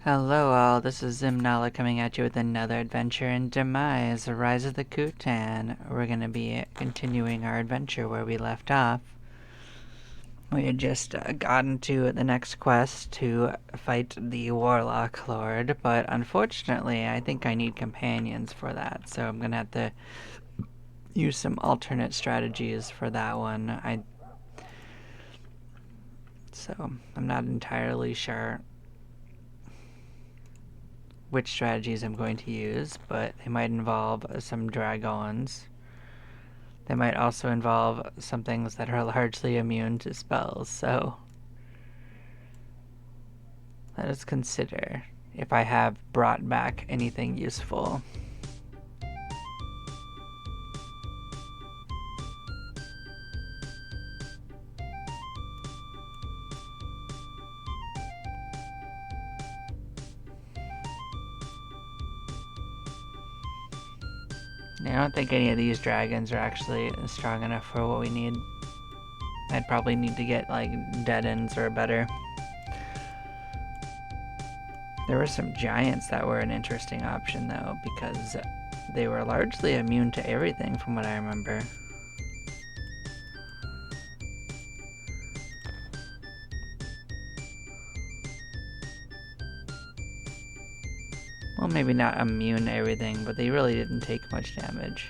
Hello all, this is Zimnala coming at you with another adventure in Demise, Rise of the Kutan. We're going to be continuing our adventure where we left off. We had just gotten to the next quest to fight the Warlock Lord, but unfortunately I think I need companions for that, so I'm going to have to use some alternate strategies for that one. So I'm not entirely sure which strategies I'm going to use, but they might involve some dragons. They might also involve some things that are largely immune to spells, so let us consider if I have brought back anything useful. I don't think any of these dragons are actually strong enough for what we need. I'd probably need to get like dead ends or better. There were some giants that were an interesting option though, because they were largely immune to everything from what I remember. Well, maybe not immune to everything, but they really didn't take much damage.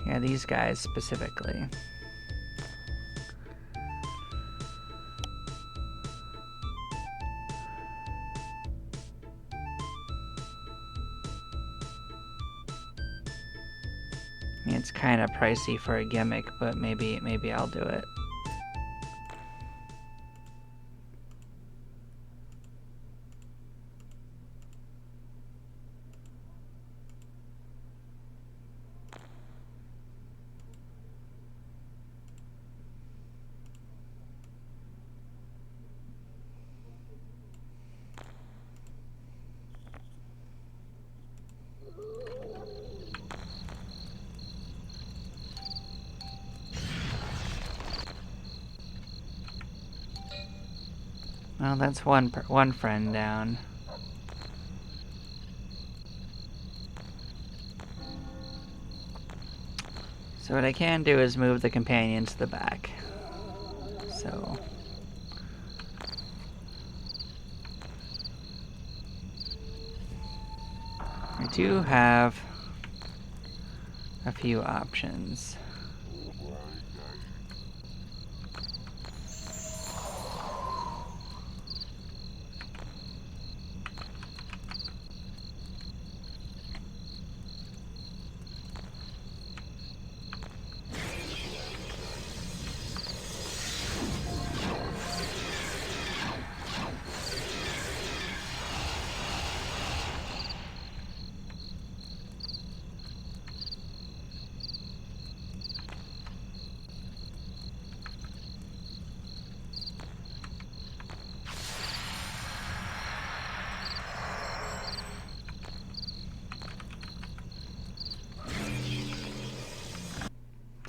Yeah, these guys specifically. It's kind of pricey for a gimmick, but maybe I'll do it. Well, that's one friend down. So what I can do is move the companion to the back. So I do have a few options.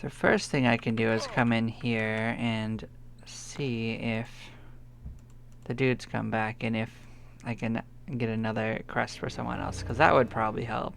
The first thing I can do is come in here and see if the dudes come back and if I can get another crest for someone else, because that would probably help.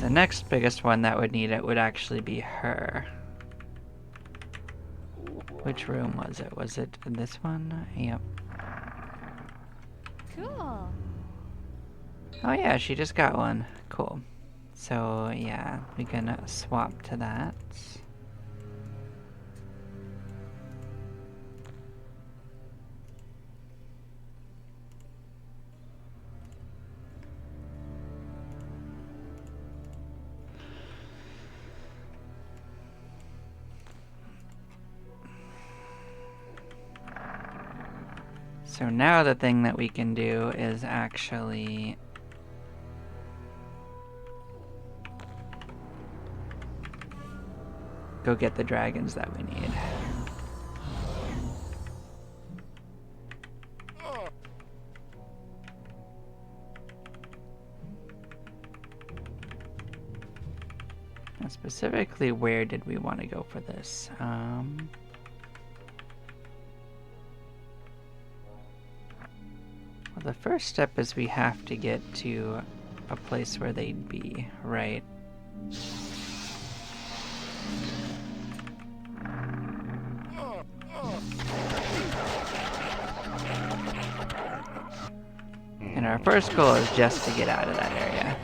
The next biggest one that would need it would actually be her. Which room was it? Was it this one? Yep. Cool. Oh yeah, she just got one. Cool. So yeah, we can swap to that. So now the thing that we can do is actually go get the dragons that we need. Now specifically, where did we want to go for this? Well, the first step is we have to get to a place where they'd be, right? And our first goal is just to get out of that area.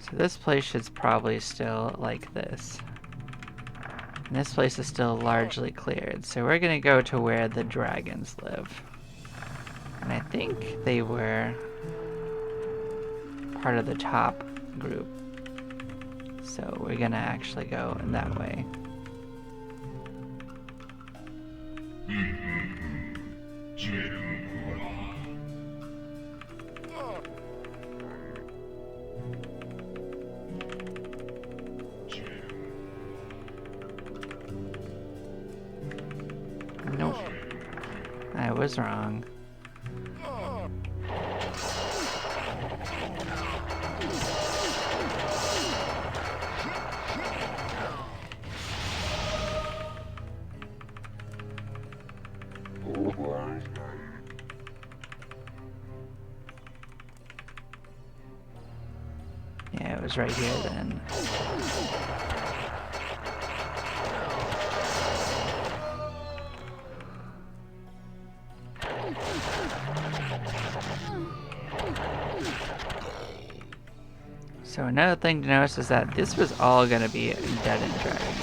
So this place is probably still like this. And this place is still largely cleared, so we're gonna go to where the dragons live. And I think they were part of the top group. So we're gonna actually go in that way. Nope. I was wrong. Yeah, it was right here then. So another thing to notice is that this was all going to be dead-end dragons.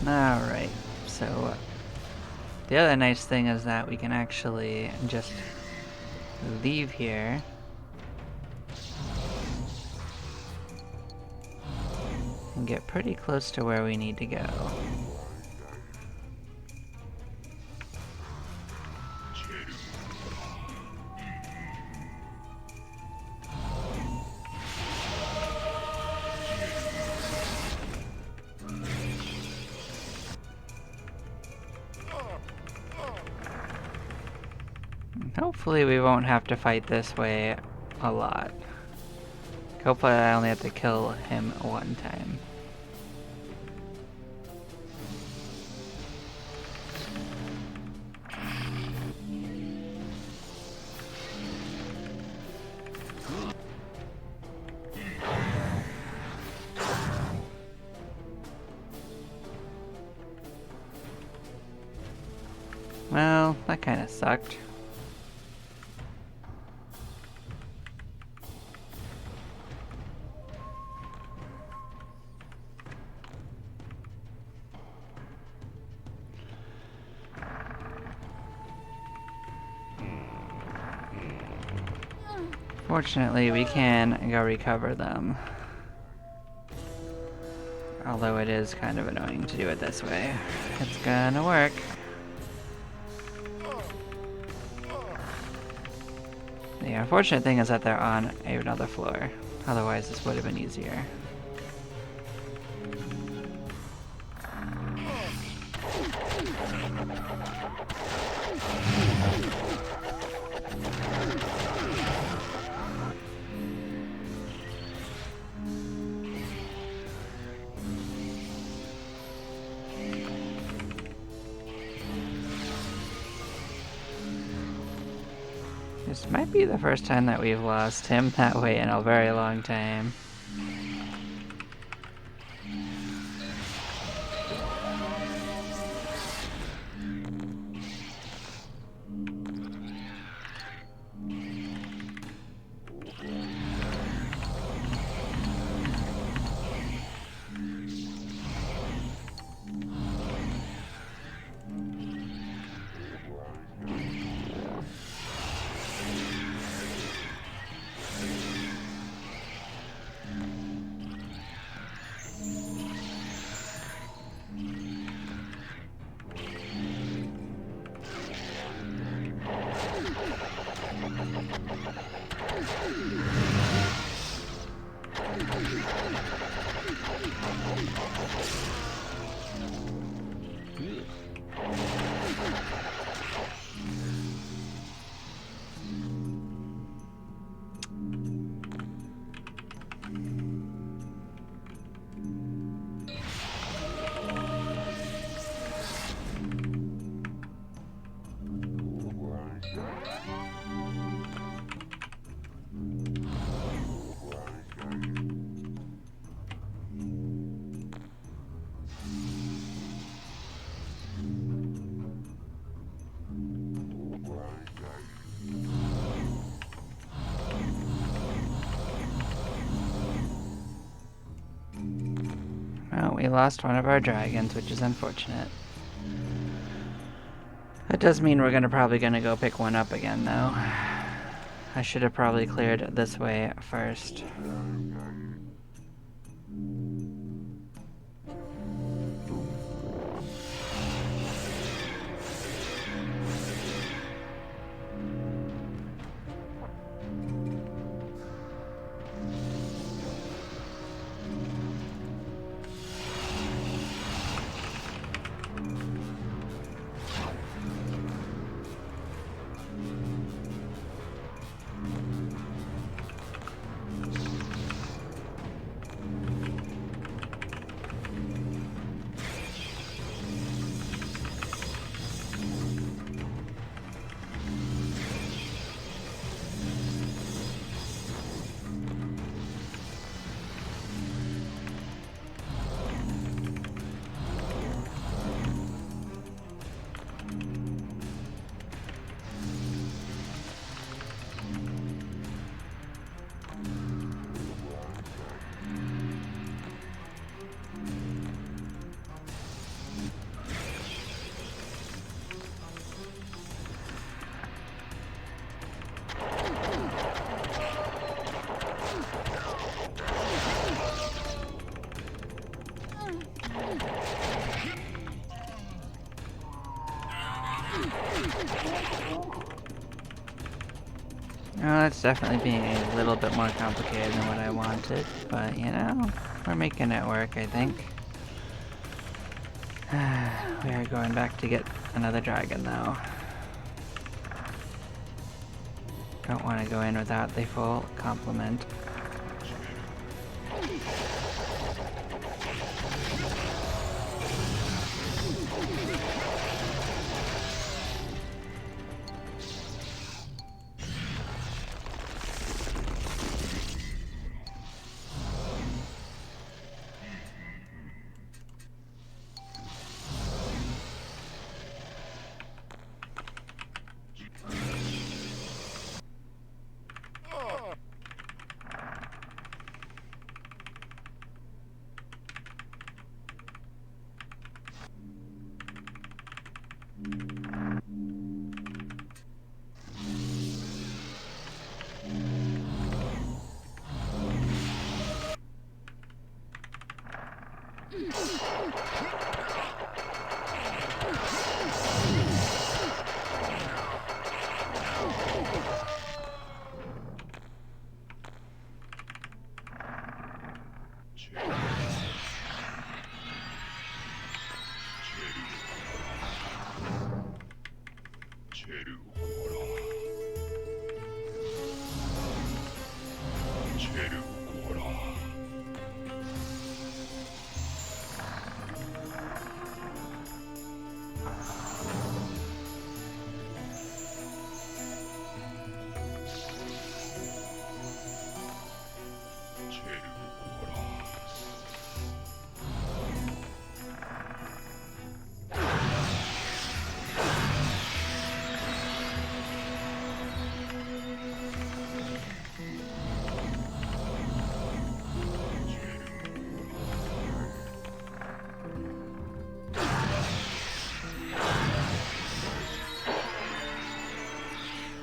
Alright, so the other nice thing is that we can actually just leave here and get pretty close to where we need to go. Hopefully we won't have to fight this way a lot. Hopefully I only have to kill him one time. Well, that kind of sucked. Fortunately, we can go recover them. Although it is kind of annoying to do it this way. It's gonna work. The unfortunate thing is that they're on another floor. Otherwise, this would have been easier. This might be the first time that we've lost him that way in a very long time. Well, we lost one of our dragons, which is unfortunate. That does mean we're probably gonna go pick one up again, though. I should have probably cleared this way first. Well, it's definitely being a little bit more complicated than what I wanted, but you know, we're making it work, I think. We are going back to get another dragon, though. Don't want to go in without the full complement.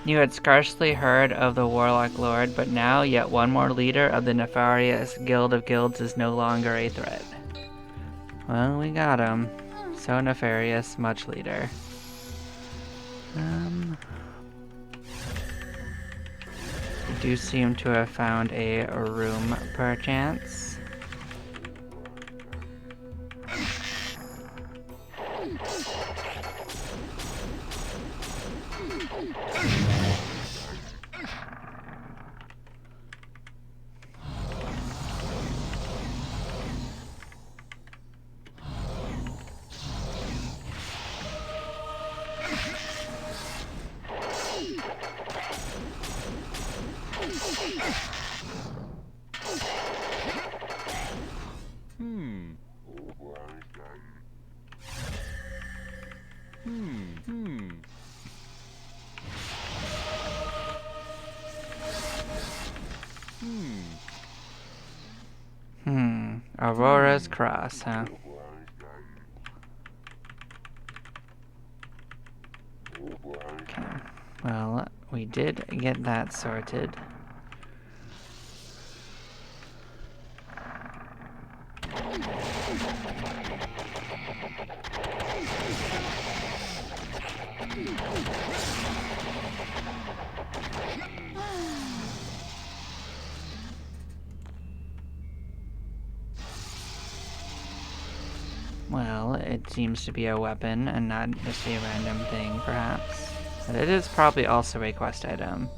You had scarcely heard of the Warlock Lord, but now yet one more leader of the nefarious Guild of Guilds is no longer a threat. Well, we got him. So nefarious, much leader. We do seem to have found a room, perchance. Aurora's Cross, huh? Okay. Well, we did get that sorted. Well, it seems to be a weapon and not just a random thing, perhaps. But it is probably also a quest item.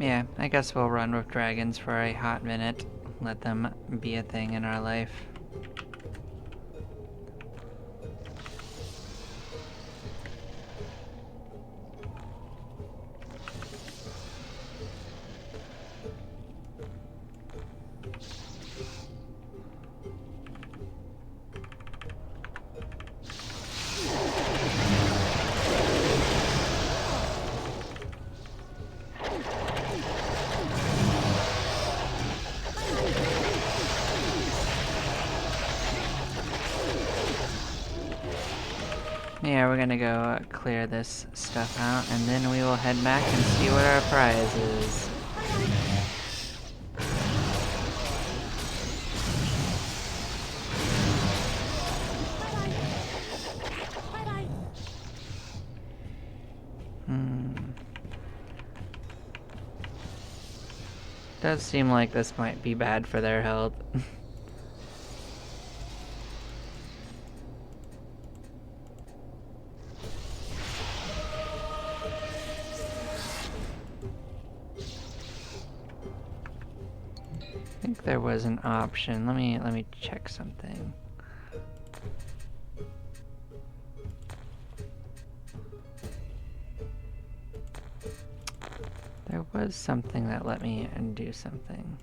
Yeah, I guess we'll run with dragons for a hot minute. Let them be a thing in our life. Yeah, we're gonna go clear this stuff out, and then we will head back and see what our prize is. Does seem like this might be bad for their health. I think there was an option. Let me check something. There was something that let me undo something.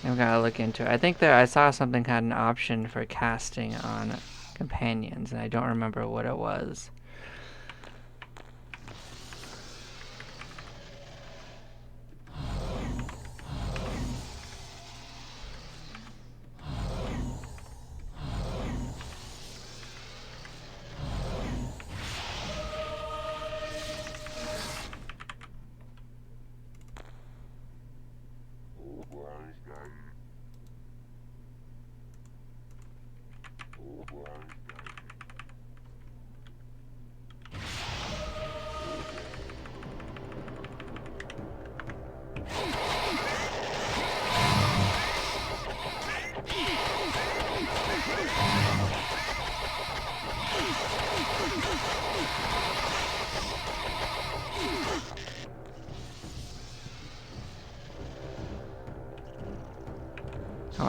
I've got to look into it. I think that I saw something had an option for casting on companions, and I don't remember what it was.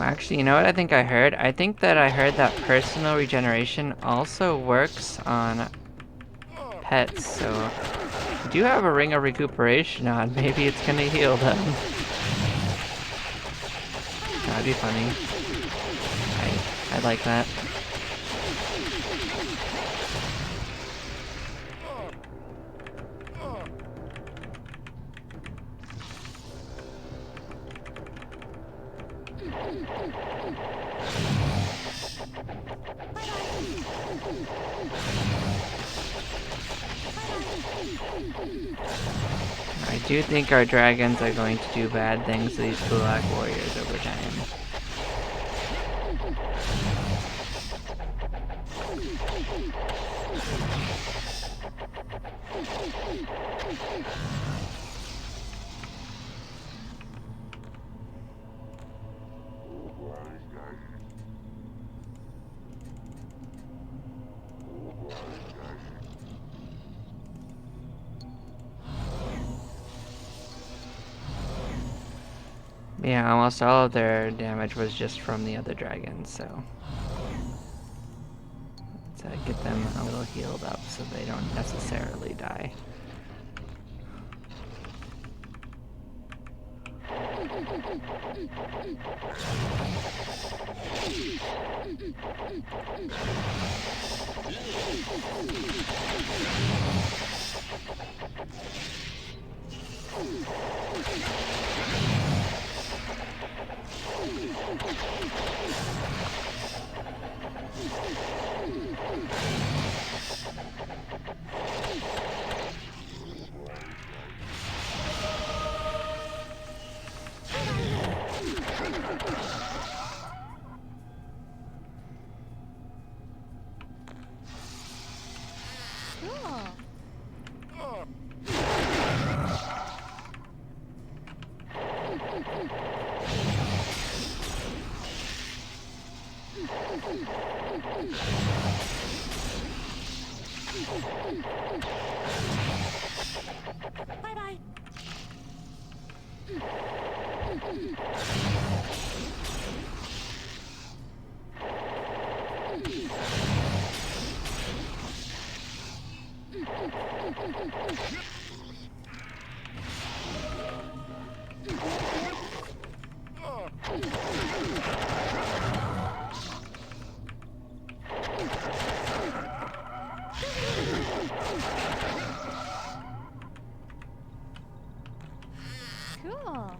actually, you know what I think I heard? I think that I heard that personal regeneration also works on pets, so if you do have a ring of recuperation on, maybe it's gonna heal them. That'd be funny. I'd like that. I do think our dragons are going to do bad things to these Kulak warriors over time. Yeah, almost all of their damage was just from the other dragons, so let's get them a little healed up so they don't necessarily die. Bye-bye. Cool.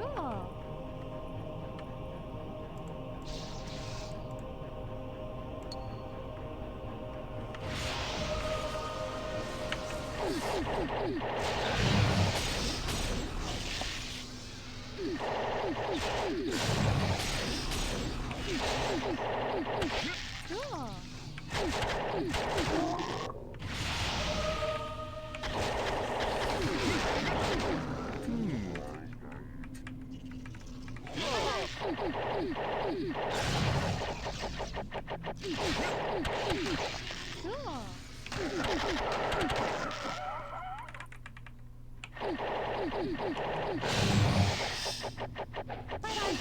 Cool. Cool. Bye-bye.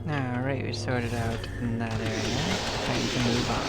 Alright, we sorted out that area. Time to move on.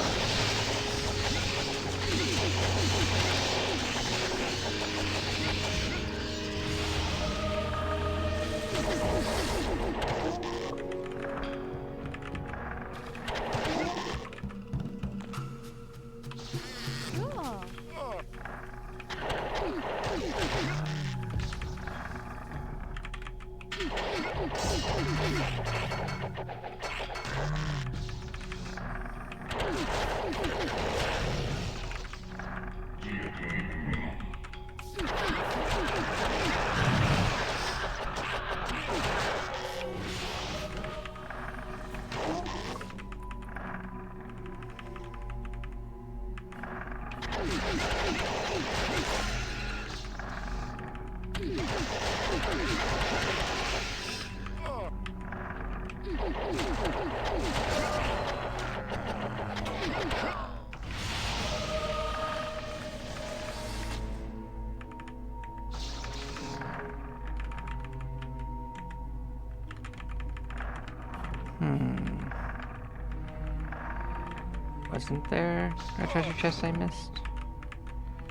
Wasn't there a treasure chest I missed?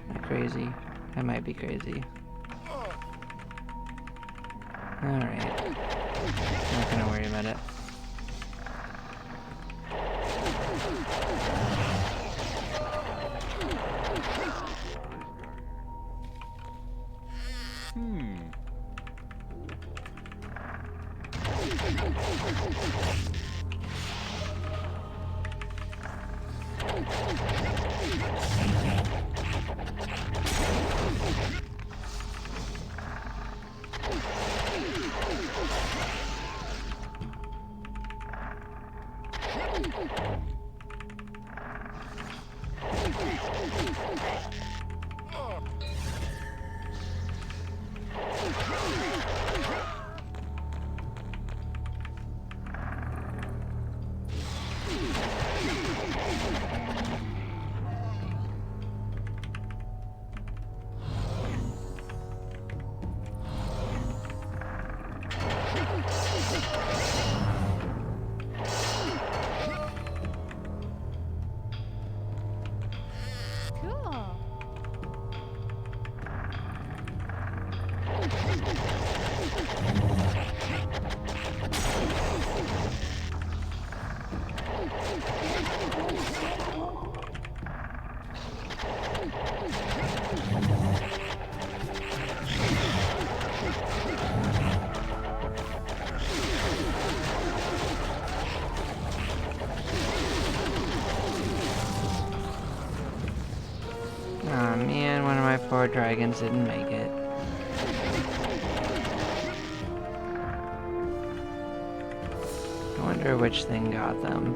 Am I crazy? I might be crazy. Alright. Not gonna worry about it. Aw man, one of my 4 dragons didn't make it. I wonder which thing got them.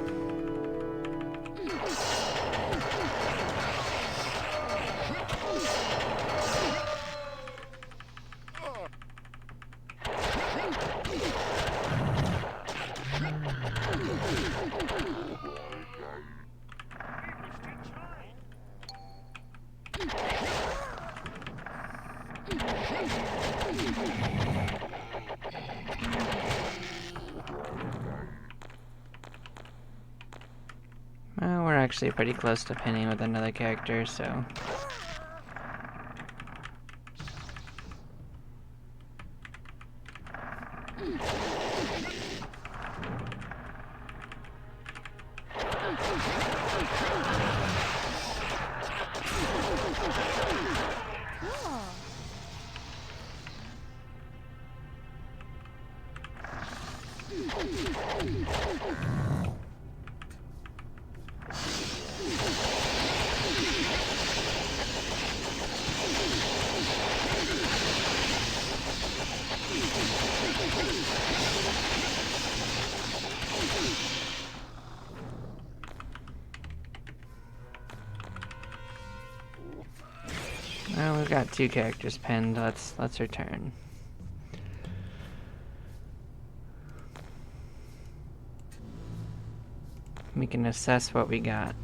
Well, we're actually pretty close to pinning with another character, so... we've got 2 characters pinned. Let's return. We can assess what we got.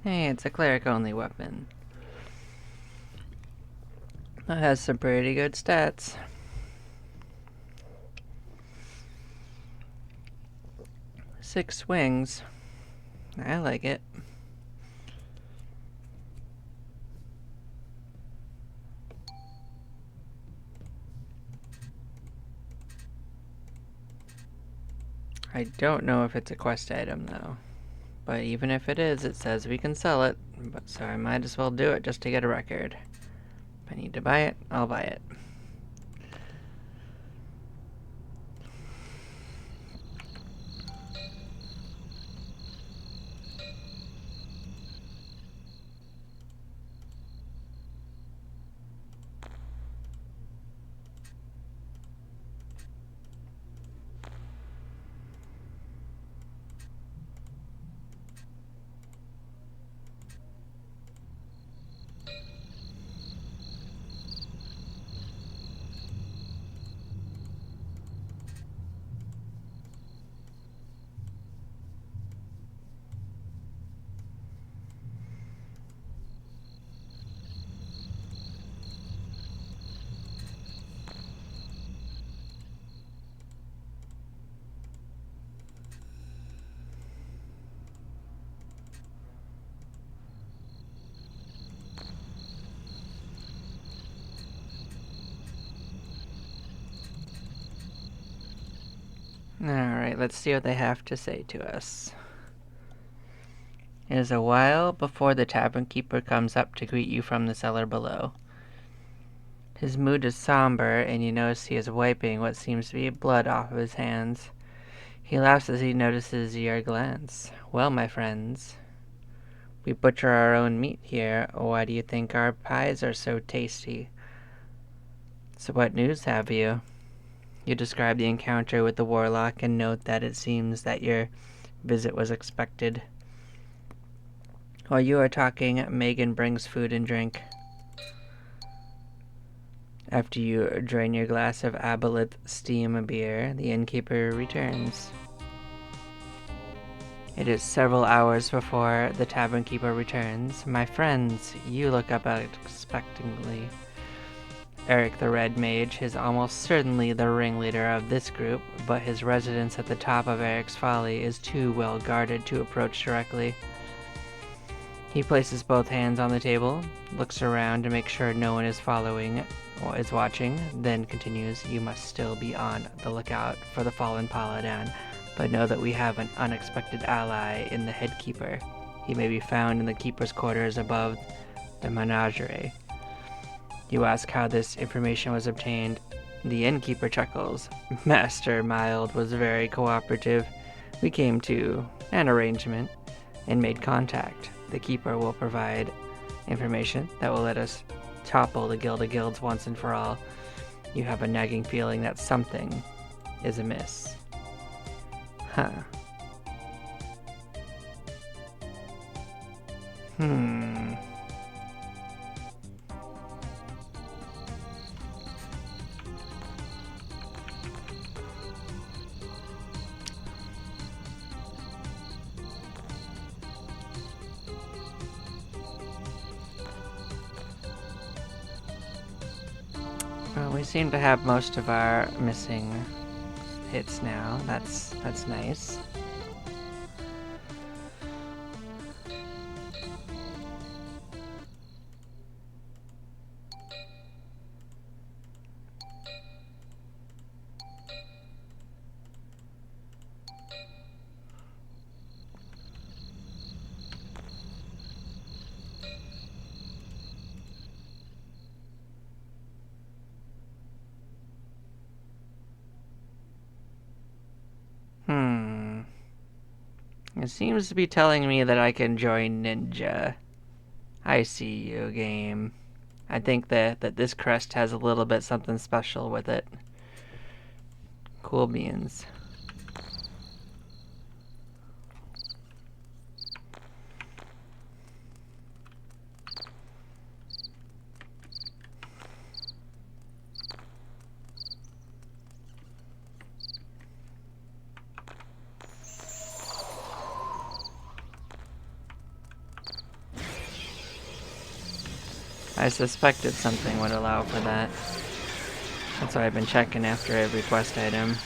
Hey, it's a cleric-only weapon. That has some pretty good stats. Six swings. I like it. I don't know if it's a quest item, though. But even if it is, it says we can sell it. But so I might as well do it just to get a record. If I need to buy it, I'll buy it. Alright, let's see what they have to say to us. It is a while before the tavern keeper comes up to greet you from the cellar below. His mood is somber, and you notice he is wiping what seems to be blood off of his hands. He laughs as he notices your glance. Well, my friends, we butcher our own meat here. Why do you think our pies are so tasty? So what news have you? You describe the encounter with the Warlock and note that it seems that your visit was expected. While you are talking, Megan brings food and drink. After you drain your glass of aboleth steam beer, the innkeeper returns. It is several hours before the tavern keeper returns. My friends, you look up unexpectedly. Eric the Red Mage is almost certainly the ringleader of this group, but his residence at the top of Eric's Folly is too well guarded to approach directly. He places both hands on the table, looks around to make sure no one is following or is watching, then continues, you must still be on the lookout for the fallen Paladin, but know that we have an unexpected ally in the headkeeper. He may be found in the keeper's quarters above the menagerie. You ask how this information was obtained. The innkeeper chuckles. Master Mild was very cooperative. We came to an arrangement and made contact. The keeper will provide information that will let us topple the Guild of Guilds once and for all. You have a nagging feeling that something is amiss. Huh. Well, we seem to have most of our missing hits now. That's nice. It seems to be telling me that I can join Ninja. I see you, game. I think that this crest has a little bit something special with it. Cool beans. I suspected something would allow for that. That's why I've been checking after every quest item.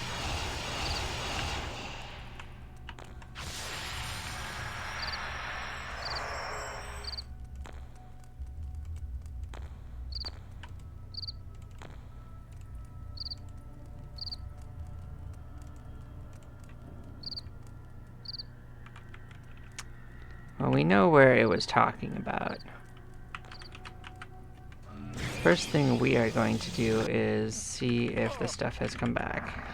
Well, we know where it was talking about. First thing we are going to do is see if the stuff has come back.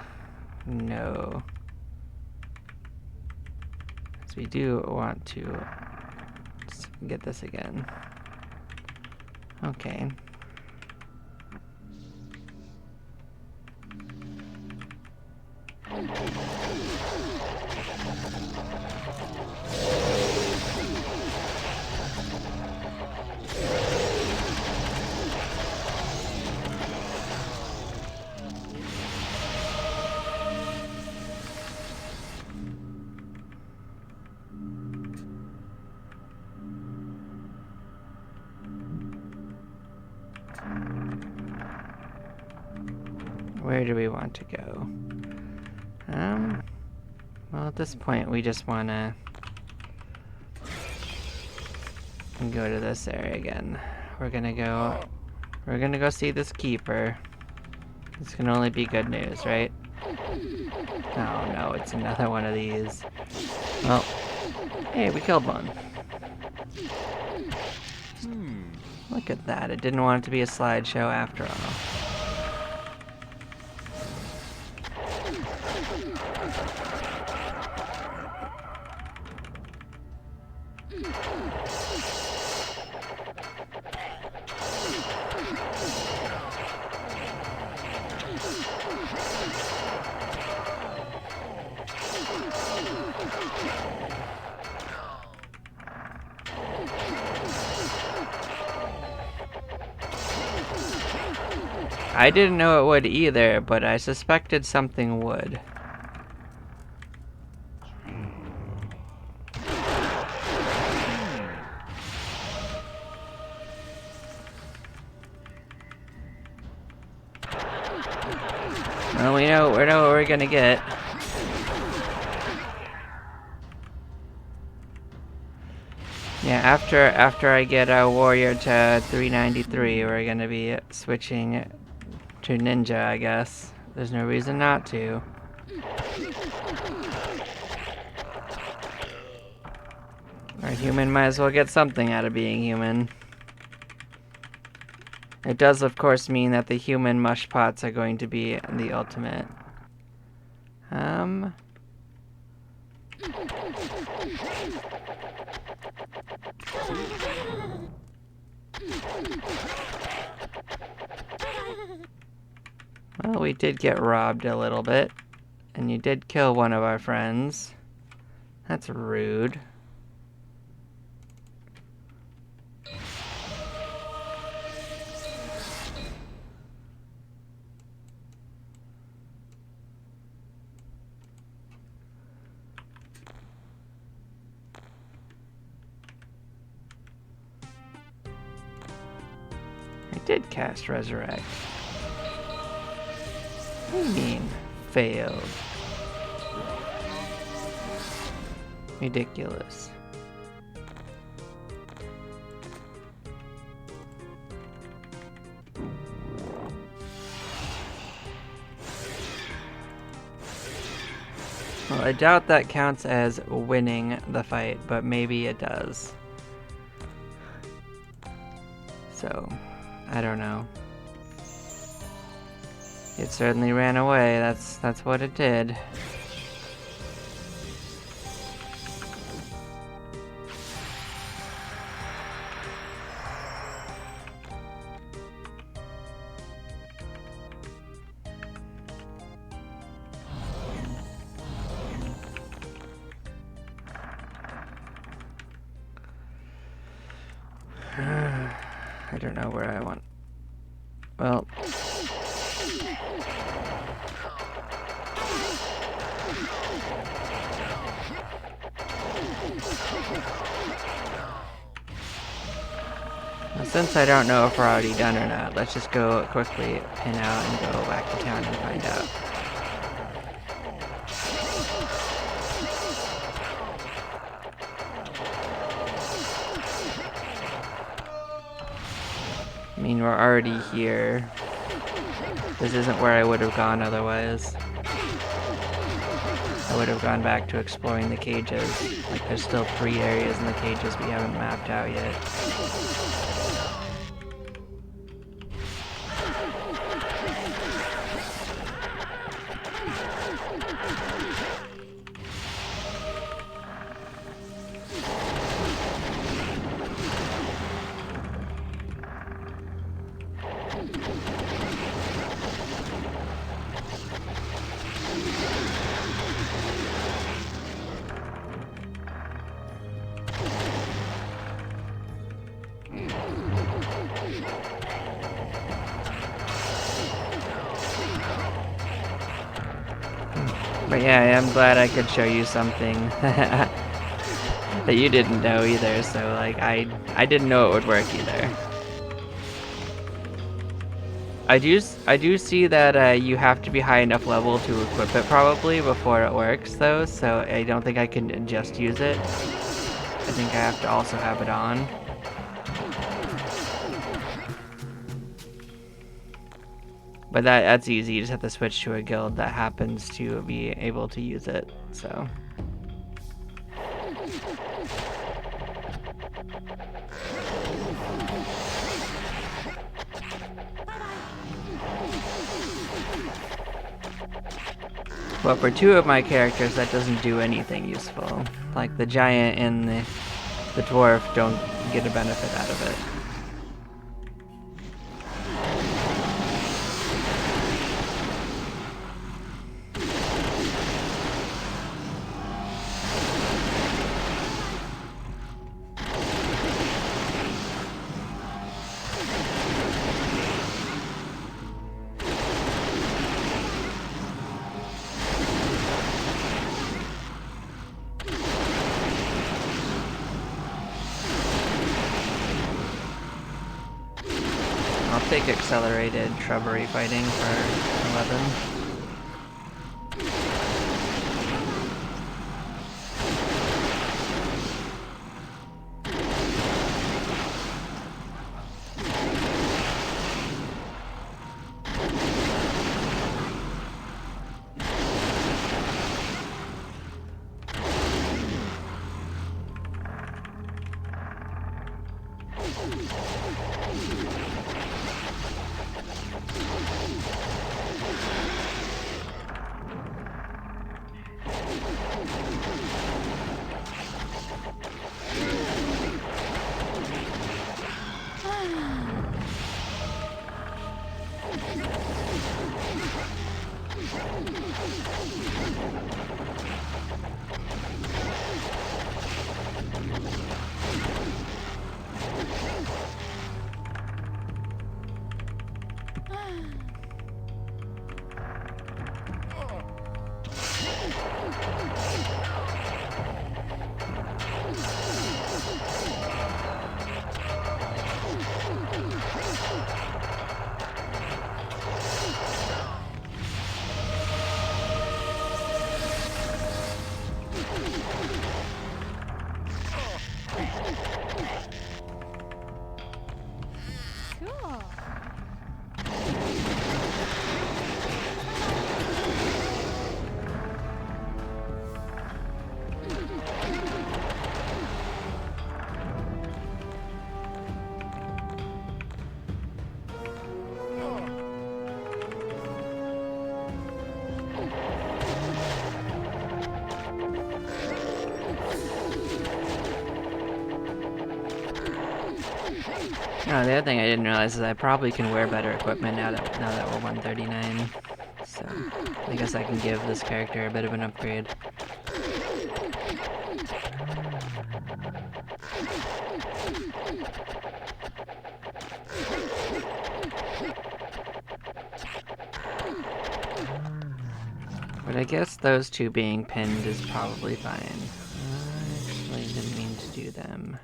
No. So we do want to get this again. Okay. Where do we want to go? Well, at this point, we just want to go to this area again. We're gonna go see this keeper. This can only be good news, right? Oh no, it's another one of these. Well, hey, we killed one. Look at that, it didn't want it to be a slideshow after all. I didn't know it would either, but I suspected something would. Well, we know what we're gonna get. Yeah, after I get our warrior to 393, we're gonna be switching to ninja, I guess. There's no reason not to. Our human might as well get something out of being human. It does, of course, mean that the human mush pots are going to be the ultimate. Well, we did get robbed a little bit. And you did kill one of our friends. That's rude. I did cast Resurrect. What do you mean, failed? Ridiculous. Well, I doubt that counts as winning the fight, but maybe it does. So, I don't know. It certainly ran away, that's what it did. I don't know where I want. Well. Since I don't know if we're already done or not, let's just go quickly pin out and go back to town and find out. I mean, we're already here. This isn't where I would have gone otherwise. I would have gone back to exploring the cages. Like, there's still 3 areas in the cages we haven't mapped out yet. But yeah, I'm glad I could show you something that you didn't know either, so like I didn't know it would work either. I do see that you have to be high enough level to equip it probably before it works though, so I don't think I can just use it. I think I have to also have it on. But that's easy, you just have to switch to a guild that happens to be able to use it, so. But for 2 of my characters, that doesn't do anything useful. Like the giant and the dwarf don't get a benefit out of it. I'll take accelerated shrubbery fighting for 11. Oh, the other thing I didn't realize is I probably can wear better equipment now that we're 139. So I guess I can give this character a bit of an upgrade. But I guess those two being pinned is probably fine. I actually didn't mean to do them.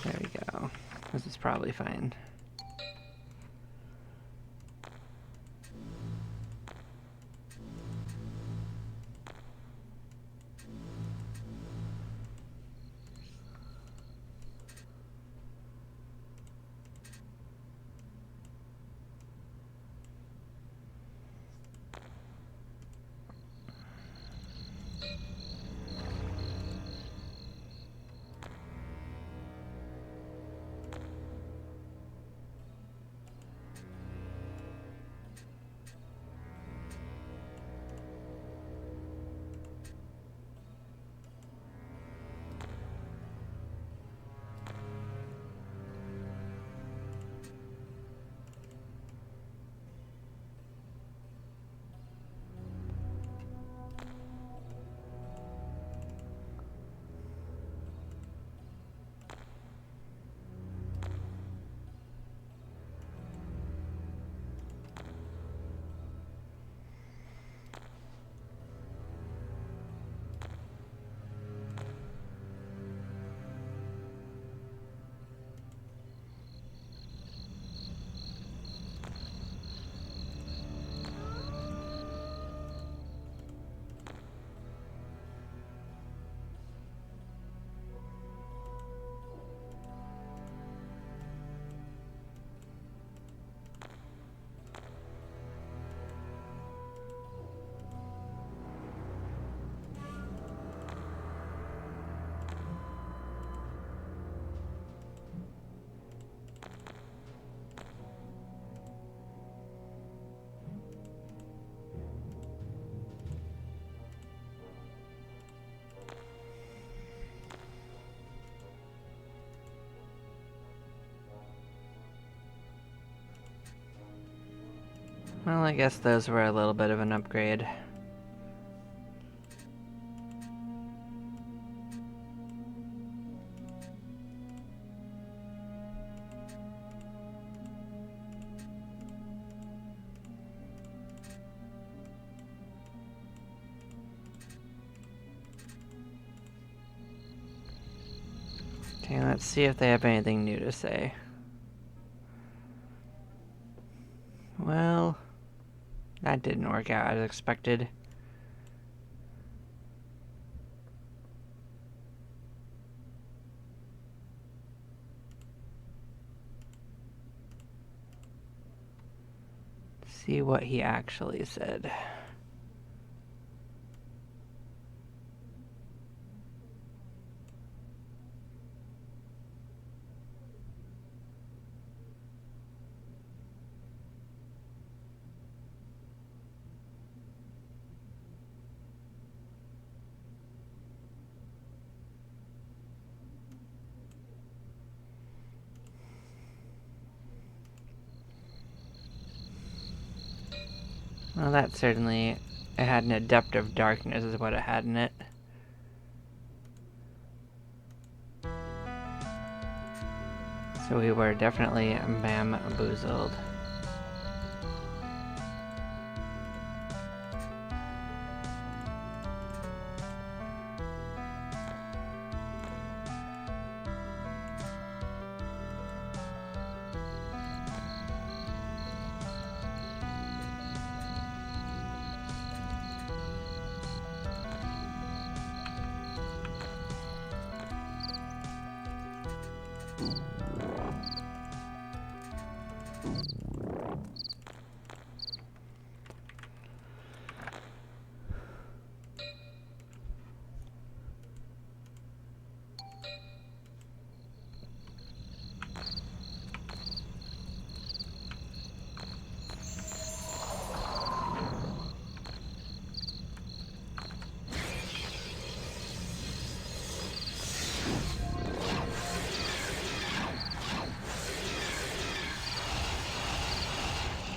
There we go. This is probably fine. Well, I guess those were a little bit of an upgrade. Okay, let's see if they have anything new to say. Well, that didn't work out as expected. See what he actually said. Well, that certainly, it had an Adept of Darkness is what it had in it. So we were definitely bamboozled.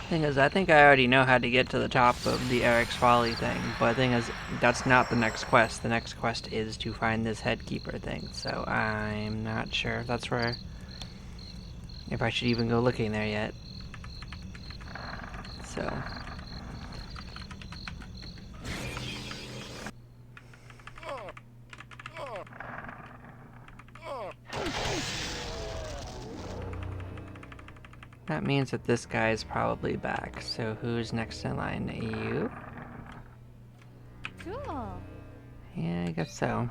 Thing is, I think I already know how to get to the top of the Eric's Folly thing, but the thing is, that's not the next quest. The next quest is to find this headkeeper thing, so I'm not sure if that's where... if I should even go looking there yet. So... That means that this guy is probably back. So who's next in line? You? Cool. Yeah, I guess so.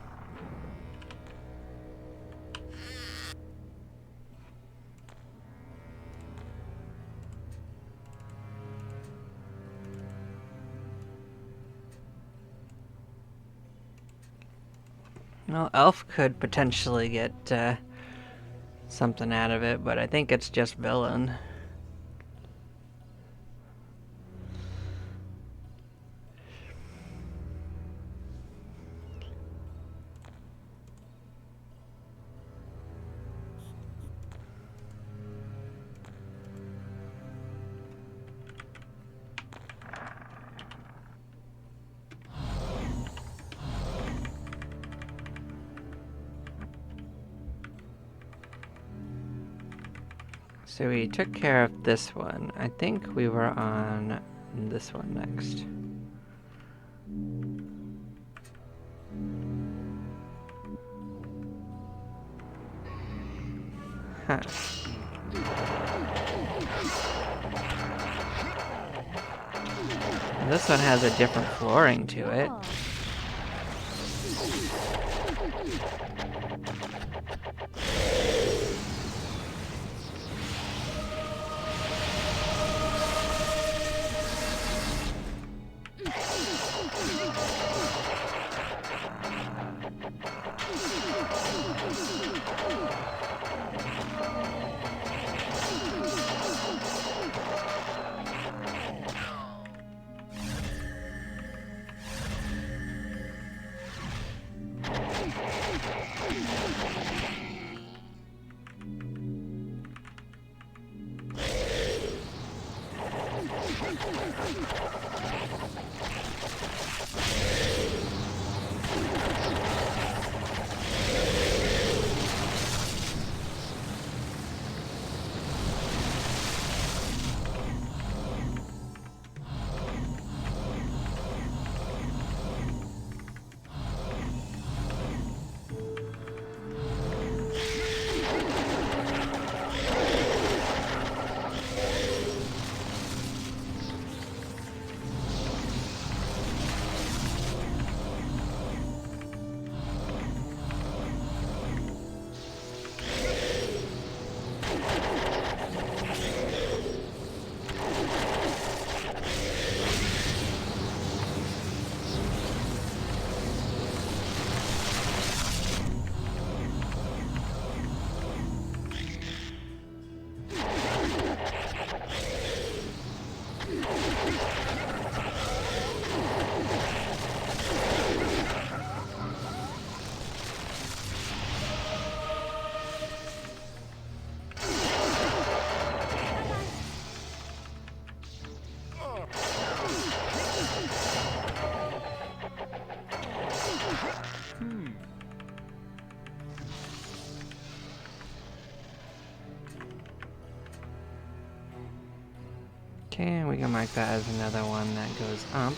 Well, Elf could potentially get something out of it, but I think it's just Villain. So we took care of this one. I think we were on this one next. Huh. This one has a different flooring to it. Cool. Okay, we can mark that as another one that goes up.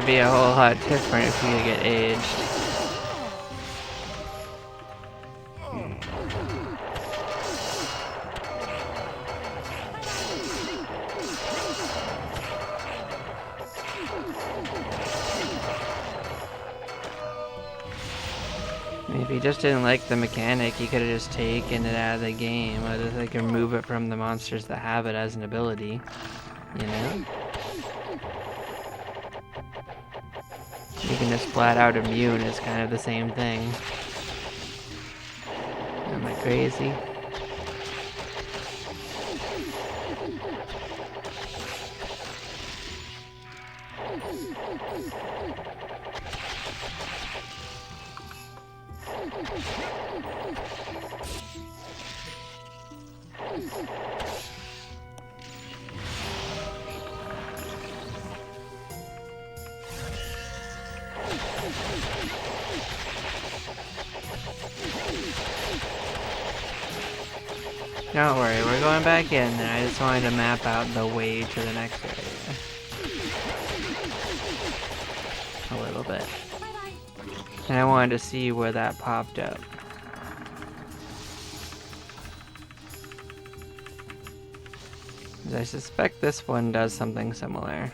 be a whole lot different if you get aged. If he just didn't like the mechanic, he could have just taken it out of the game, or just like remove it from the monsters that have it as an ability, you know? You can just flat out immune, it's kind of the same thing. Am I crazy? Don't worry, we're going back in there. I just wanted to map out the way to the next area. A little bit. And I wanted to see where that popped up. I suspect this one does something similar.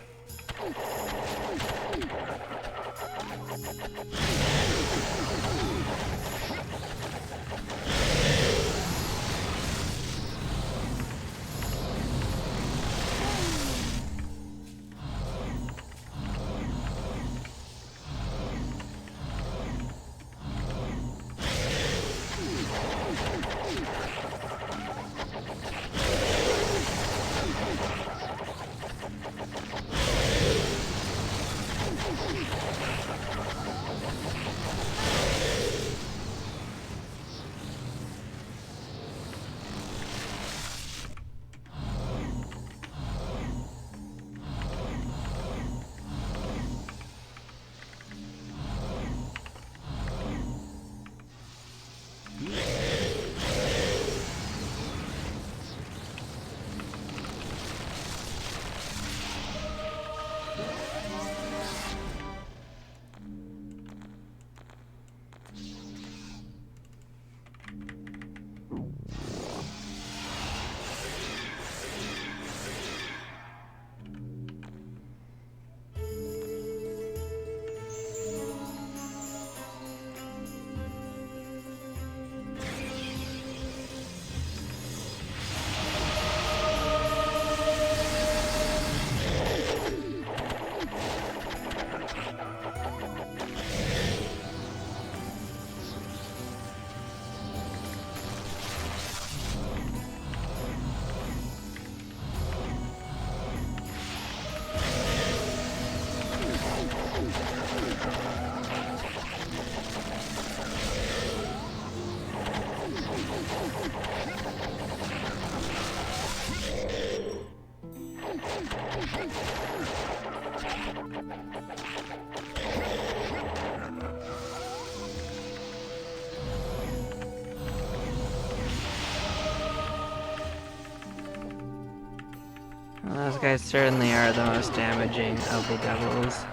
Well, those guys certainly are the most damaging of the devils.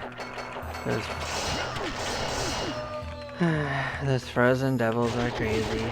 Those frozen devils are crazy.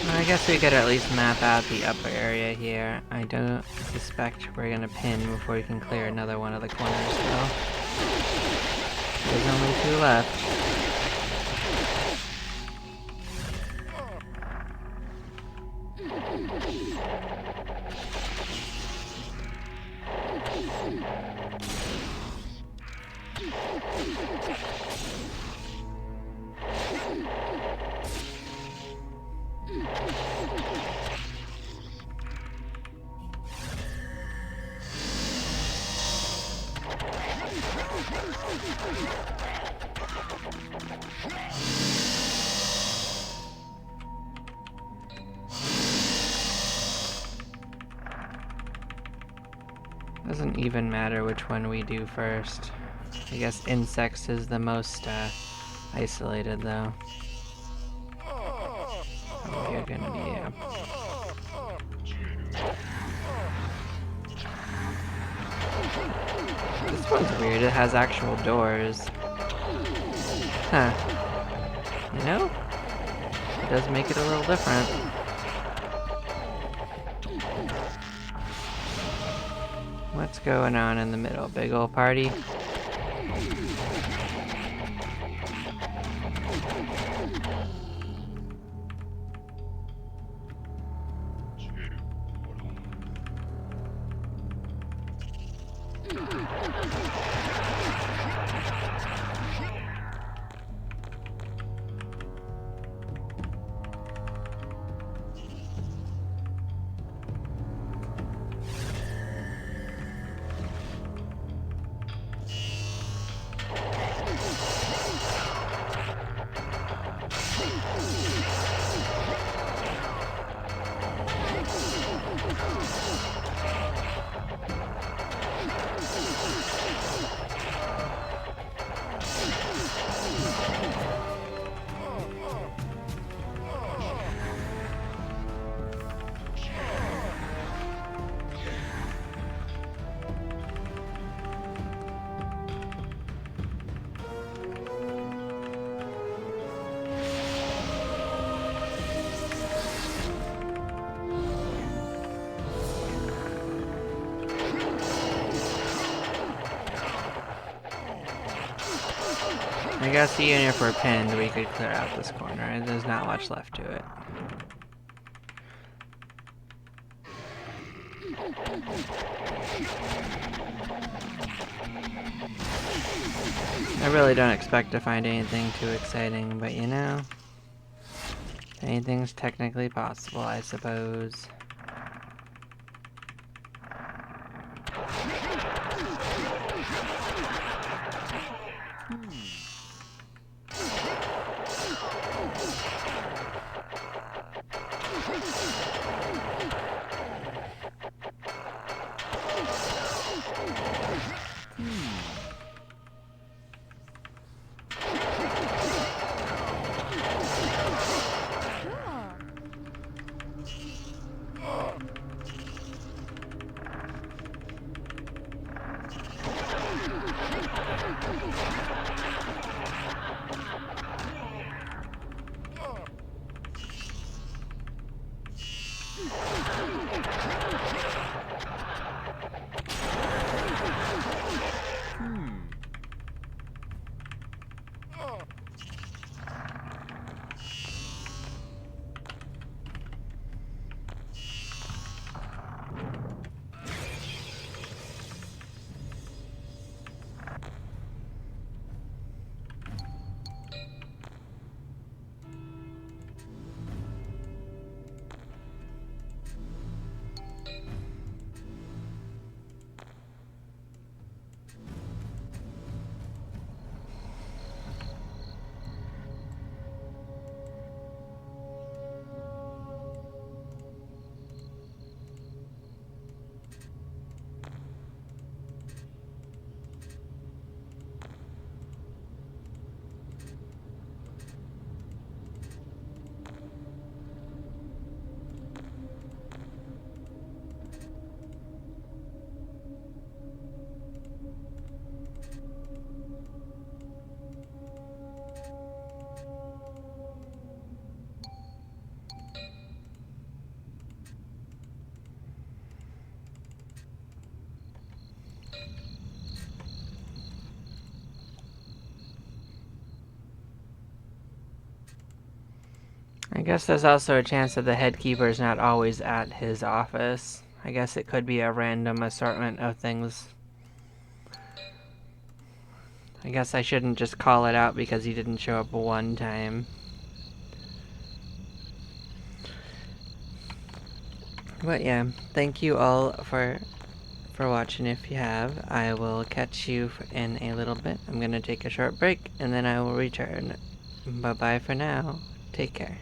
Well, I guess we could at least map out the upper area here. I don't suspect we're gonna pin before we can clear another one of the corners, though. There's only 2 left. Doesn't even matter which one we do first. I guess insects is the most isolated, though. Oh, you're gonna be up. This one's weird. It has actual doors. Huh. You know? It does make it a little different. What's going on in the middle? Big ol' party? I guess even if we're pinned, we could clear out this corner. There's not much left to it. I really don't expect to find anything too exciting, but you know, anything's technically possible, I suppose. I guess there's also a chance that the head keeper's not always at his office. I guess it could be a random assortment of things. I guess I shouldn't just call it out because he didn't show up one time. But yeah, thank you all for watching if you have. I will catch you in a little bit. I'm gonna take a short break and then I will return. Bye bye for now. Take care.